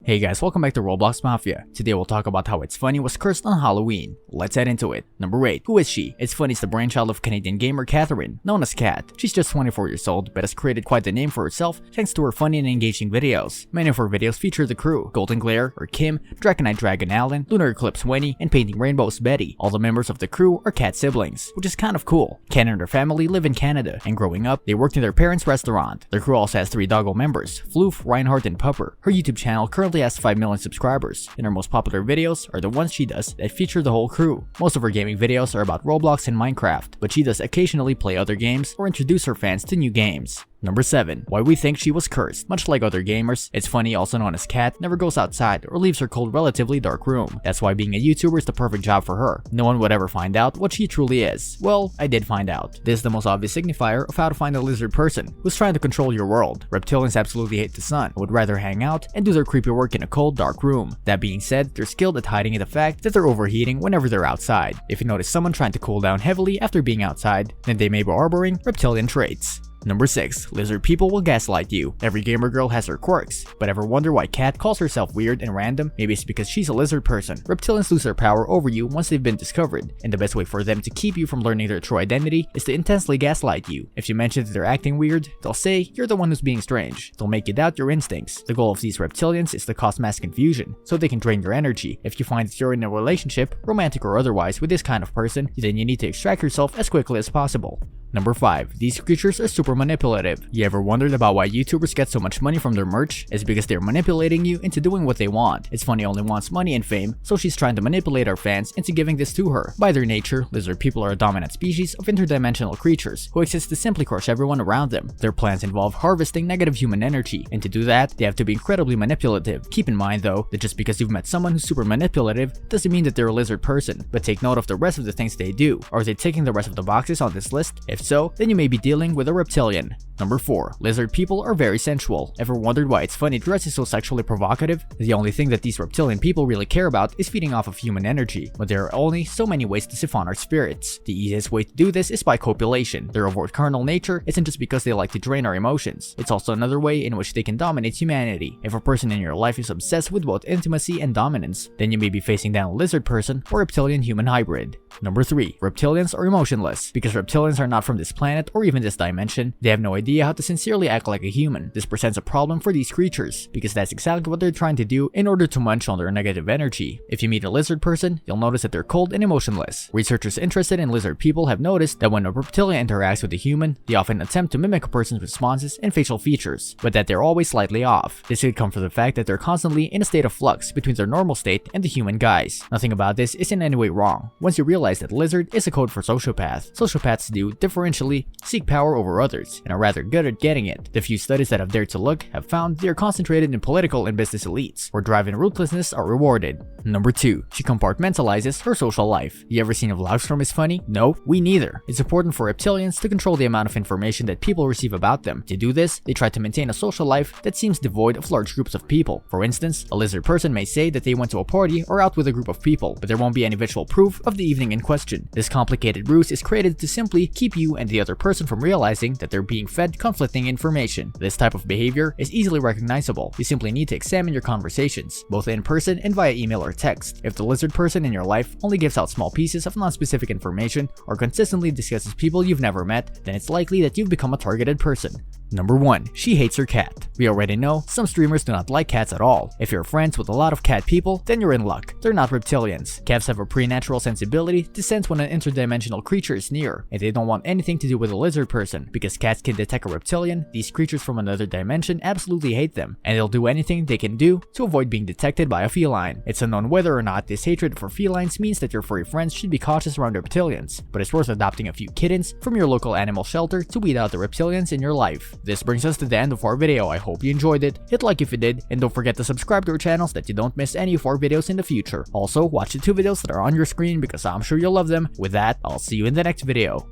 Hey guys, welcome back to Roblox Mafia. Today we'll talk about how ItsFunneh was cursed on Halloween. Let's head into it. Number 8. Who is she? ItsFunneh is the brainchild of Canadian gamer Catherine, known as Cat. She's just 24 years old, but has created quite the name for herself thanks to her funny and engaging videos. Many of her videos feature the crew, Golden Glare or Kim, Dragonite Dragon Alan, Lunar Eclipse Winnie, and Painting Rainbows Betty. All the members of the crew are Cat siblings, which is kind of cool. Cat and her family live in Canada, and growing up, they worked in their parents' restaurant. Their crew also has 3 doggo members, Floof, Reinhardt, and Pupper. Her YouTube channel currently has 5 million subscribers, and her most popular videos are the ones she does that feature the whole crew. Most of her gaming videos are about Roblox and Minecraft, but she does occasionally play other games or introduce her fans to new games. Number 7. Why we think she was cursed. Much like other gamers, ItsFunneh, also known as Cat, never goes outside or leaves her cold, relatively dark room. That's why being a YouTuber is the perfect job for her. No one would ever find out what she truly is. Well, I did find out. This is the most obvious signifier of how to find a lizard person who's trying to control your world. Reptilians absolutely hate the sun, would rather hang out and do their creepy work in a cold, dark room. That being said, they're skilled at hiding the fact that they're overheating whenever they're outside. If you notice someone trying to cool down heavily after being outside, then they may be harboring reptilian traits. Number 6. Lizard people will gaslight you. Every gamer girl has her quirks, but ever wonder why Cat calls herself weird and random? Maybe it's because she's a lizard person. Reptilians lose their power over you once they've been discovered, and the best way for them to keep you from learning their true identity is to intensely gaslight you. If you mention that they're acting weird, they'll say you're the one who's being strange. They'll make you doubt your instincts. The goal of these reptilians is to cause mass confusion, so they can drain your energy. If you find that you're in a relationship, romantic or otherwise, with this kind of person, then you need to extract yourself as quickly as possible. Number 5. These creatures are super manipulative. You ever wondered about why YouTubers get so much money from their merch? It's because they're manipulating you into doing what they want. ItsFunneh only wants money and fame, so she's trying to manipulate our fans into giving this to her. By their nature, lizard people are a dominant species of interdimensional creatures who exist to simply crush everyone around them. Their plans involve harvesting negative human energy, and to do that, they have to be incredibly manipulative. Keep in mind though, that just because you've met someone who's super manipulative doesn't mean that they're a lizard person, but take note of the rest of the things they do. Are they ticking the rest of the boxes on this list? If so, then you may be dealing with a reptilian. Number 4. Lizard people are very sensual. Ever wondered why ItsFunneh dress is so sexually provocative? The only thing that these reptilian people really care about is feeding off of human energy, but there are only so many ways to siphon our spirits. The easiest way to do this is by copulation. Their overt carnal nature isn't just because they like to drain our emotions, it's also another way in which they can dominate humanity. If a person in your life is obsessed with both intimacy and dominance, then you may be facing down a lizard person or reptilian human hybrid. Number 3. Reptilians are emotionless. Because reptilians are not from this planet or even this dimension, they have no idea how to sincerely act like a human. This presents a problem for these creatures, because that's exactly what they're trying to do in order to munch on their negative energy. If you meet a lizard person, you'll notice that they're cold and emotionless. Researchers interested in lizard people have noticed that when a reptilian interacts with a human, they often attempt to mimic a person's responses and facial features, but that they're always slightly off. This could come from the fact that they're constantly in a state of flux between their normal state and the human guise. Nothing about this is in any way wrong, once you realize that lizard is a code for sociopath. Sociopaths do, differentially, seek power over others, and are rather good at getting it. The few studies that have dared to look have found they are concentrated in political and business elites, where drive and ruthlessness are rewarded. Number 2. She compartmentalizes her social life. You ever seen vlogs from ItsFunneh? No, we neither. It's important for reptilians to control the amount of information that people receive about them. To do this, they try to maintain a social life that seems devoid of large groups of people. For instance, a lizard person may say that they went to a party or out with a group of people, but there won't be any visual proof of the evening in question. This complicated ruse is created to simply keep you and the other person from realizing that they're being fed conflicting information. This type of behavior is easily recognizable. You simply need to examine your conversations, both in person and via email or text. If the lizard person in your life only gives out small pieces of non-specific information or consistently discusses people you've never met, then it's likely that you've become a targeted person. Number 1. She hates her cat. We already know some streamers do not like cats at all. If you're friends with a lot of cat people, then you're in luck. They're not reptilians. Cats have a preternatural sensibility to sense when an interdimensional creature is near, and they don't want anything to do with a lizard person. Because cats can detect a reptilian, these creatures from another dimension absolutely hate them, and they'll do anything they can do to avoid being detected by a feline. It's unknown whether or not this hatred for felines means that your furry friends should be cautious around reptilians, but it's worth adopting a few kittens from your local animal shelter to weed out the reptilians in your life. This brings us to the end of our video. I hope you enjoyed it. Hit like if you did, and don't forget to subscribe to our channel so that you don't miss any of our videos in the future. Also, watch the 2 videos that are on your screen because I'm sure you'll love them. With that, I'll see you in the next video.